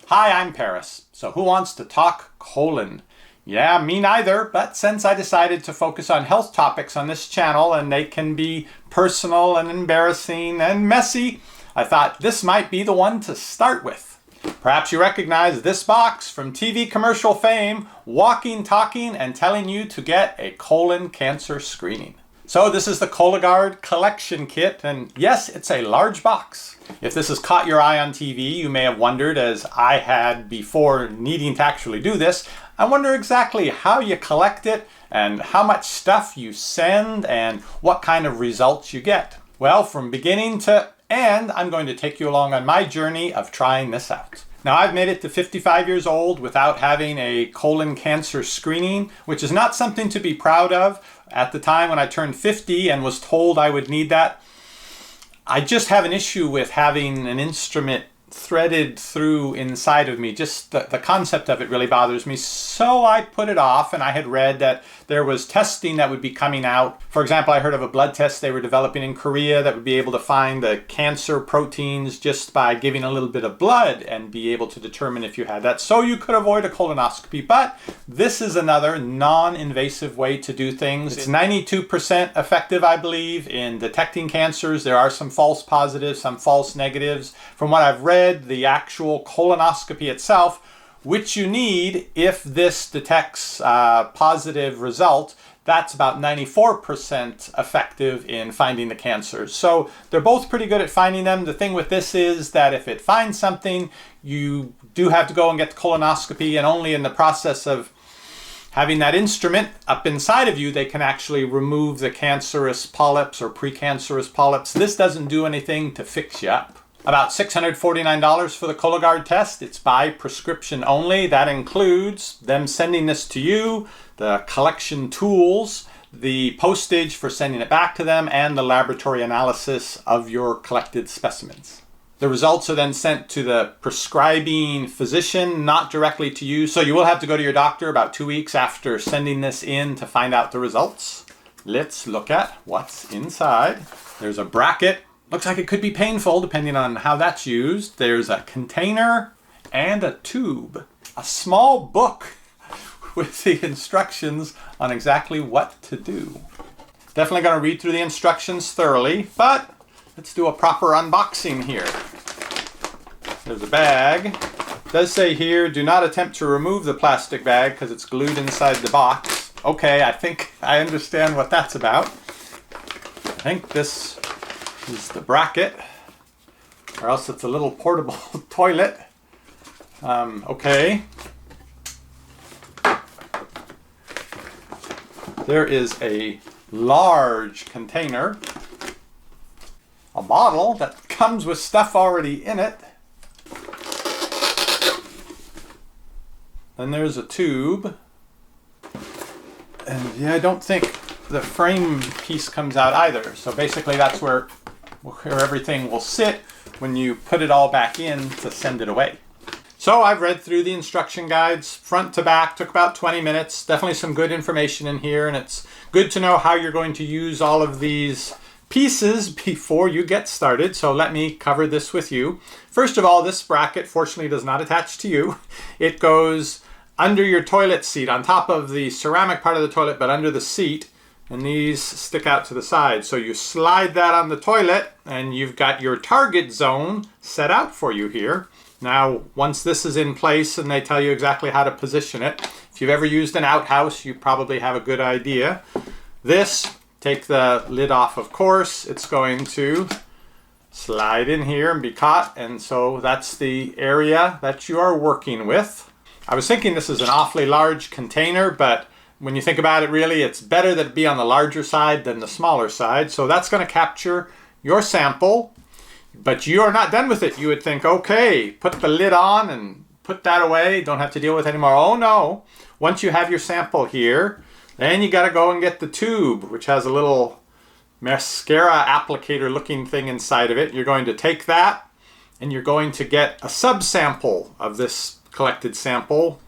Hi, I'm Paris. So who wants to talk colon? Yeah, me neither, but since I decided to focus on health topics on this channel and they can be personal and embarrassing and messy, I thought this might be the one to start with. Perhaps you recognize this box from TV commercial fame, walking, talking, and telling you to get a colon cancer screening. So this is the Cologuard collection kit, and yes, it's a large box. If this has caught your eye on TV, you may have wondered, as I had before needing to actually do this, I wonder exactly how you collect it and how much stuff you send and what kind of results you get. Well, from beginning to end, I'm going to take you along on my journey of trying this out. Now, I've made it to 55 years old without having a colon cancer screening, which is not something to be proud of. At the time when I turned 50 and was told I would need that, I just have an issue with having an instrument threaded through inside of me. Just the concept of it really bothers me. So I put it off, and I had read that there was testing that would be coming out. For example, I heard of a blood test they were developing in Korea that would be able to find the cancer proteins just by giving a little bit of blood and be able to determine if you had that. So you could avoid a colonoscopy. But this is another non-invasive way to do things. It's 92% effective, I believe, in detecting cancers. There are some false positives, some false negatives. From what I've read, the actual colonoscopy itself, which you need if this detects a positive result, that's about 94% effective in finding the cancers. So they're both pretty good at finding them. The thing with this is that if it finds something, you do have to go and get the colonoscopy, and only in the process of having that instrument up inside of you, they can actually remove the cancerous polyps or precancerous polyps. This doesn't do anything to fix you up. About $649 for the Cologuard test. It's by prescription only. That includes them sending this to you, the collection tools, the postage for sending it back to them, and the laboratory analysis of your collected specimens. The results are then sent to the prescribing physician, not directly to you. So you will have to go to your doctor about 2 weeks after sending this in to find out the results. Let's look at what's inside. There's a bracket. Looks like it could be painful depending on how that's used. There's a container and a tube. A small book with the instructions on exactly what to do. Definitely going to read through the instructions thoroughly, but let's do a proper unboxing here. There's a bag. It does say here, do not attempt to remove the plastic bag because it's glued inside the box. Okay, I think I understand what that's about. I think this is the bracket, or else it's a little portable toilet. Okay. There is a large container, a bottle that comes with stuff already in it. Then there's a tube. And yeah, I don't think the frame piece comes out either. So basically that's where everything will sit when you put it all back in to send it away. So I've read through the instruction guides front to back, took about 20 minutes. Definitely some good information in here, and it's good to know how you're going to use all of these pieces before you get started. So let me cover this with you. First of all, this bracket fortunately does not attach to you. It goes under your toilet seat, on top of the ceramic part of the toilet, but under the seat. And these stick out to the side. So you slide that on the toilet and you've got your target zone set out for you here. Now, once this is in place and they tell you exactly how to position it, if you've ever used an outhouse, you probably have a good idea. This, take the lid off, of course. It's going to slide in here and be caught. And so that's the area that you are working with. I was thinking this is an awfully large container, but when you think about it, really, it's better that it be on the larger side than the smaller side. So that's going to capture your sample, but you are not done with it. You would think, okay, put the lid on and put that away. Don't have to deal with it anymore. Oh no. Once you have your sample here, then you got to go and get the tube, which has a little mascara applicator looking thing inside of it. You're going to take that and you're going to get a subsample of this collected sample,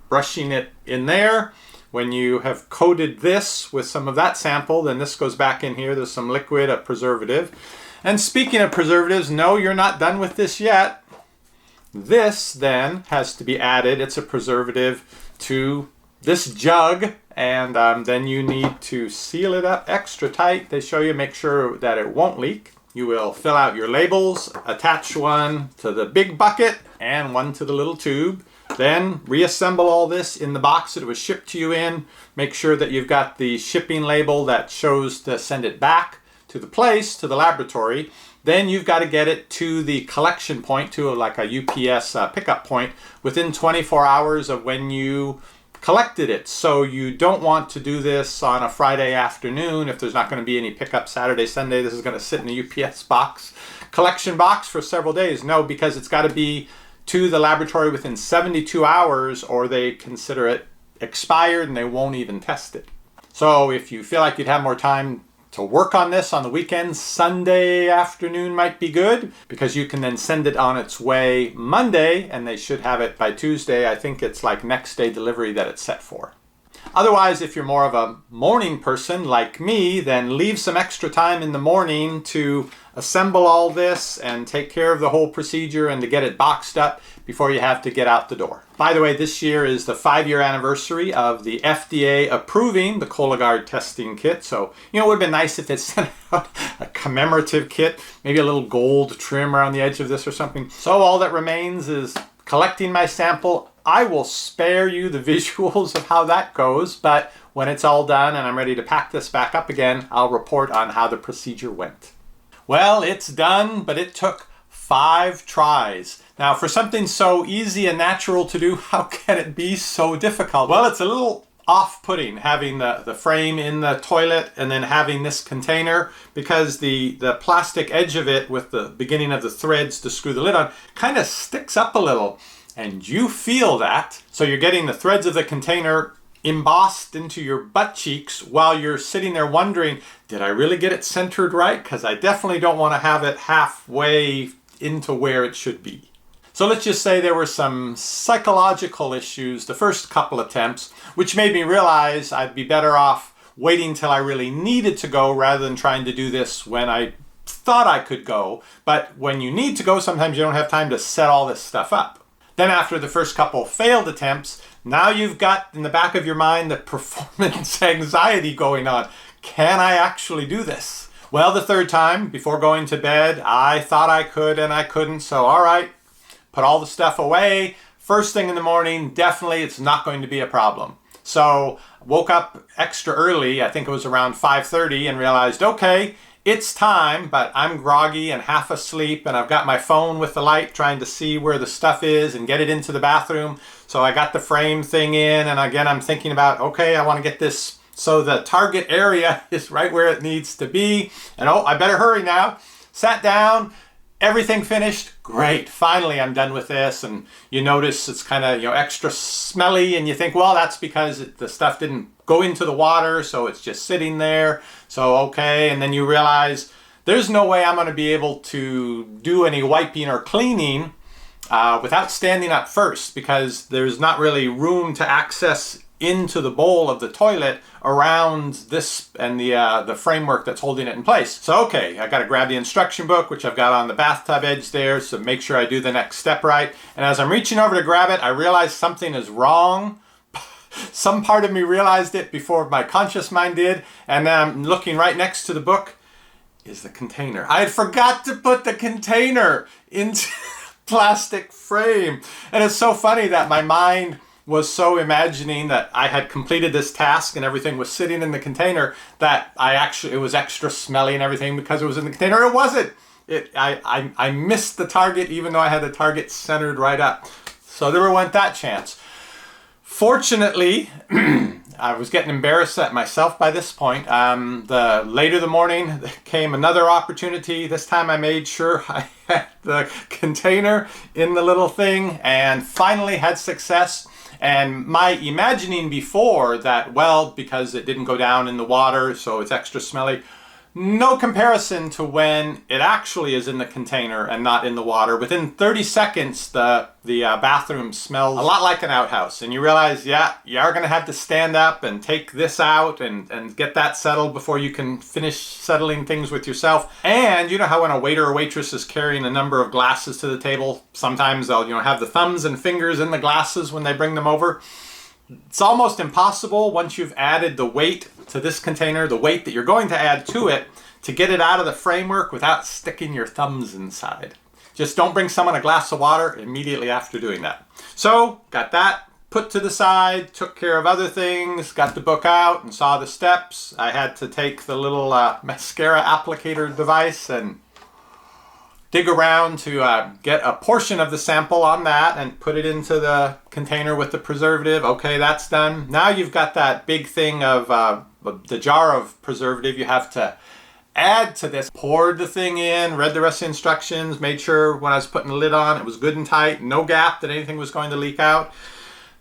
brushing it in there. When you have coated this with some of that sample, then this goes back in here. There's some liquid, a preservative. And speaking of preservatives, no, you're not done with this yet. This then has to be added, it's a preservative, to this jug, and then you need to seal it up extra tight. They show you, make sure that it won't leak. You will fill out your labels, attach one to the big bucket and one to the little tube. Then reassemble all this in the box that it was shipped to you in. Make sure that you've got the shipping label that shows to send it back to the place, to the laboratory. Then you've got to get it to the collection point, to like a UPS pickup point, within 24 hours of when you collected it. So you don't want to do this on a Friday afternoon if there's not going to be any pickup Saturday, Sunday. This is going to sit in a UPS box, collection box for several days. No, because it's got to be to the laboratory within 72 hours or they consider it expired and they won't even test it. So if you feel like you'd have more time to work on this on the weekend, Sunday afternoon might be good, because you can then send it on its way Monday and they should have it by Tuesday. I think it's like next day delivery that it's set for. Otherwise, if you're more of a morning person like me, then leave some extra time in the morning to assemble all this and take care of the whole procedure and to get it boxed up before you have to get out the door. By the way, this year is the 5-year anniversary of the FDA approving the Cologuard testing kit. So, it would have been nice if it sent out a commemorative kit, maybe a little gold trim around the edge of this or something. So all that remains is collecting my sample. I will spare you the visuals of how that goes, but when it's all done and I'm ready to pack this back up again, I'll report on how the procedure went. Well, it's done, but it took 5 tries. Now, for something so easy and natural to do, how can it be so difficult? Well, it's a little off-putting having the frame in the toilet and then having this container, because the plastic edge of it with the beginning of the threads to screw the lid on kind of sticks up a little. And you feel that. So you're getting the threads of the container embossed into your butt cheeks while you're sitting there wondering, did I really get it centered right? Because I definitely don't want to have it halfway into where it should be. So let's just say there were some psychological issues the first couple attempts, which made me realize I'd be better off waiting till I really needed to go rather than trying to do this when I thought I could go. But when you need to go, sometimes you don't have time to set all this stuff up. Then after the first couple failed attempts, now you've got in the back of your mind the performance anxiety going on. Can I actually do this? Well, the third time, before going to bed, I thought I could and I couldn't. So, all right, put all the stuff away. First thing in the morning, definitely it's not going to be a problem. So, woke up extra early, I think it was around 5:30, and realized, okay, it's time, but I'm groggy and half asleep, and I've got my phone with the light trying to see where the stuff is and get it into the bathroom. So I got the frame thing in, and again, I'm thinking about, okay, I want to get this so the target area is right where it needs to be. And oh, I better hurry now. Sat down, everything finished. Great, finally I'm done with this. And you notice it's kind of, extra smelly, and you think, well, that's because the stuff didn't go into the water, so it's just sitting there. So, okay, and then you realize there's no way I'm going to be able to do any wiping or cleaning without standing up first, because there's not really room to access into the bowl of the toilet around this and the framework that's holding it in place. So, okay, I got to grab the instruction book, which I've got on the bathtub edge there, so make sure I do the next step right. And as I'm reaching over to grab it, I realize something is wrong. Some part of me realized it before my conscious mind did, and then I'm looking right next to the book is the container. I had forgot to put the container into plastic frame. And it's so funny that my mind was so imagining that I had completed this task and everything was sitting in the container that it was extra smelly and everything because it was in the container. It wasn't. I missed the target even though I had the target centered right up. So there went that chance. Fortunately, I was getting embarrassed at myself by this point. Later the morning came another opportunity. This time I made sure I had the container in the little thing and finally had success. And my imagining before that, well, because it didn't go down in the water, so it's extra smelly, no comparison to when it actually is in the container and not in the water. Within 30 seconds, the bathroom smells a lot like an outhouse. And you realize, yeah, you are going to have to stand up and take this out and get that settled before you can finish settling things with yourself. And you know how when a waiter or waitress is carrying a number of glasses to the table, sometimes they'll have the thumbs and fingers in the glasses when they bring them over. It's almost impossible once you've added the weight to this container, the weight that you're going to add to it, to get it out of the framework without sticking your thumbs inside. Just don't bring someone a glass of water immediately after doing that. So, got that put to the side, took care of other things, got the book out and saw the steps. I had to take the little mascara applicator device and dig around to get a portion of the sample on that and put it into the container with the preservative. Okay, that's done. Now you've got that big thing of the jar of preservative you have to add to this. Poured the thing in, read the rest of the instructions, made sure when I was putting the lid on it was good and tight, no gap that anything was going to leak out.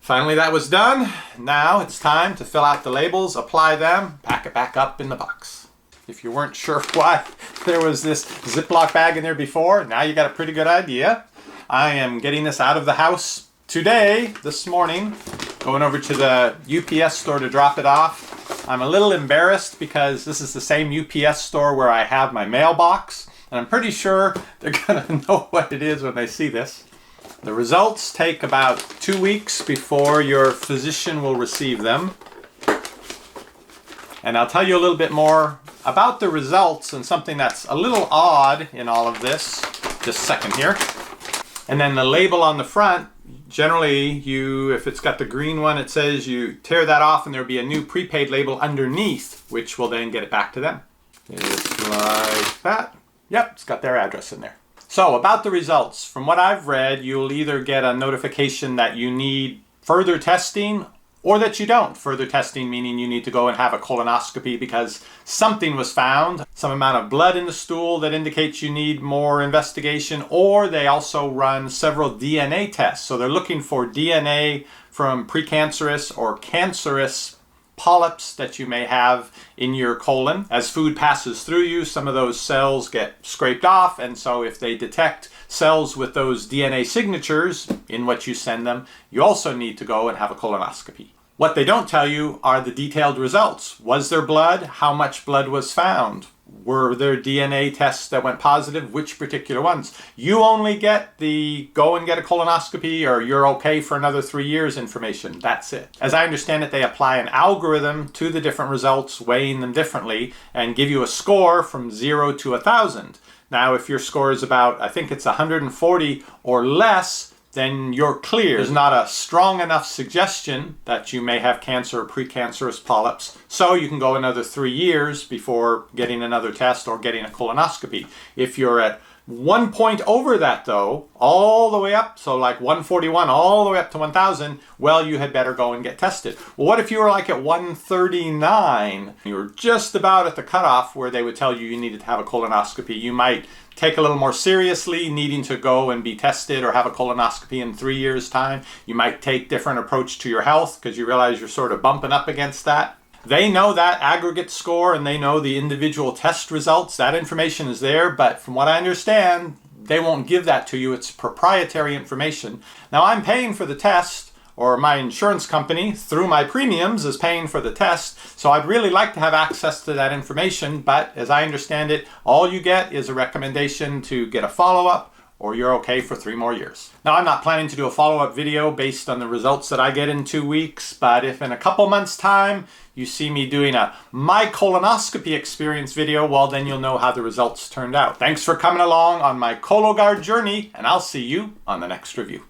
Finally that was done. Now it's time to fill out the labels, apply them, pack it back up in the box. If you weren't sure why there was this Ziploc bag in there before, now you got a pretty good idea. I am getting this out of the house today, this morning, going over to the UPS store to drop it off. I'm a little embarrassed because this is the same UPS store where I have my mailbox, and I'm pretty sure they're gonna know what it is when they see this. The results take about 2 weeks before your physician will receive them. And I'll tell you a little bit more about the results and something that's a little odd in all of this. Just a second here. And then the label on the front, generally if it's got the green one, it says you tear that off and there'll be a new prepaid label underneath, which will then get it back to them. It's like that. Yep, it's got their address in there. So about the results, from what I've read, you'll either get a notification that you need further testing or that you don't. Further testing meaning you need to go and have a colonoscopy because something was found, some amount of blood in the stool that indicates you need more investigation, or they also run several DNA tests. So they're looking for DNA from precancerous or cancerous polyps that you may have in your colon. As food passes through you, some of those cells get scraped off, and so if they detect cells with those DNA signatures in what you send them, you also need to go and have a colonoscopy. What they don't tell you are the detailed results. Was there blood? How much blood was found? Were there DNA tests that went positive? Which particular ones? You only get the go and get a colonoscopy or you're okay for another 3 years information. That's it. As I understand it, they apply an algorithm to the different results, weighing them differently, and give you a score from 0 to 1,000. Now, if your score is about, I think it's 140 or less, then you're clear. There's not a strong enough suggestion that you may have cancer or precancerous polyps, so you can go another 3 years before getting another test or getting a colonoscopy. If you're at 1 point over that though, all the way up, so like 141 all the way up to 1,000, well, you had better go and get tested. Well, what if you were like at 139? You were just about at the cutoff where they would tell you you needed to have a colonoscopy. You might take a little more seriously needing to go and be tested or have a colonoscopy in 3 years' time. You might take different approach to your health because you realize you're sort of bumping up against that. They know that aggregate score and they know the individual test results. That information is there, but from what I understand, they won't give that to you. It's proprietary information. Now, I'm paying for the test, or my insurance company, through my premiums, is paying for the test, so I'd really like to have access to that information, but as I understand it, all you get is a recommendation to get a follow-up, or you're okay for 3 more years. Now, I'm not planning to do a follow-up video based on the results that I get in 2 weeks, but if in a couple months' time you see me doing a my colonoscopy experience video, well, then you'll know how the results turned out. Thanks for coming along on my Cologuard journey, and I'll see you on the next review.